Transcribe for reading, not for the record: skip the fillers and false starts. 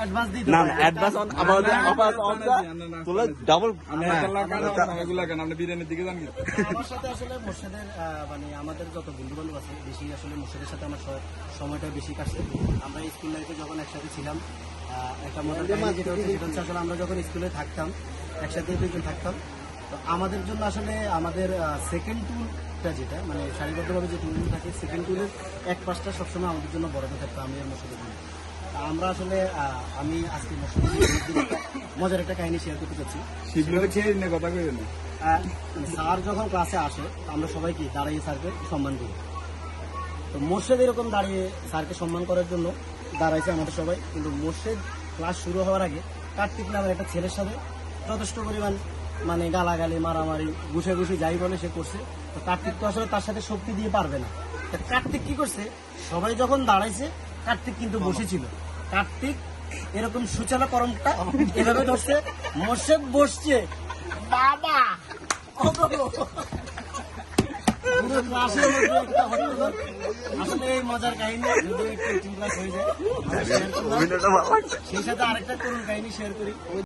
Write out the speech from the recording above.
Advance দিই না না অ্যাডভান্স আমাদের অফার অনটা তোলা ডাবল আপনি বিরিয়ানির দিকে যান আমার সাথে আসলে মোর্শেদের মানে আমাদের যত বন্ধু বান্ধব আছে বেশি আসলে মোর্শেদের সাথে আমার সময়টা বেশি কাটছে। আমরা স্কুল লাইফে যখন একসাথে ছিলাম একটা মজার কাহিনী যেটা হচ্ছে আসলে আমরা যখন স্কুলে থাকতাম একসাথে দুজন থাকতাম, তো আমাদের জন্য আসলে আমাদের সেকেন্ড টুলটা যেটা মানে সারিবদ্ধভাবে যে টুলগুলো থাকে সেকেন্ড টুলের এক পাশটা সবসময় আমাদের জন্য বরাদ্দ থাকতো আমি আর মোর্শেদের জন্য। আমরা আসলে আমি আজকে মজার একটা কাহিনী শেয়ার করতে চাচ্ছি। কথা কই না স্যার যখন ক্লাসে আসে আমরা সবাই কি দাঁড়িয়ে স্যারকে সম্মান করি। তো মোর্শেদ এরকম দাঁড়িয়ে স্যারকে সম্মান করার জন্য দাঁড়াইছে আমাদের সবাই, কিন্তু মোর্শেদ ক্লাস শুরু হওয়ার আগে কার্তিক নামের একটা ছেলের সাথে যথেষ্ট পরিমাণ মানে গালাগালি মারামারি ঘুষে যাই বলে সে করছে। তো কার্তিক তো আসলে তার সাথে শক্তি দিয়ে পারবে না। কার্তিক কি করছে, সবাই যখন দাঁড়াইছে কার্তিক কিন্তু বসেছিল। কার্তিক এরকম সূচনাকরণটা এভাবে ধরছে, মোর্শেদ বসছে বাবা পুরো ক্লাসের মধ্যে একটা হট্টগোল। আসলে এই মজার কাহিনী যদি একটু ক্লাস হয়ে যায় সেই সাথে আরেকটা করুন কাহিনী শেয়ার করি।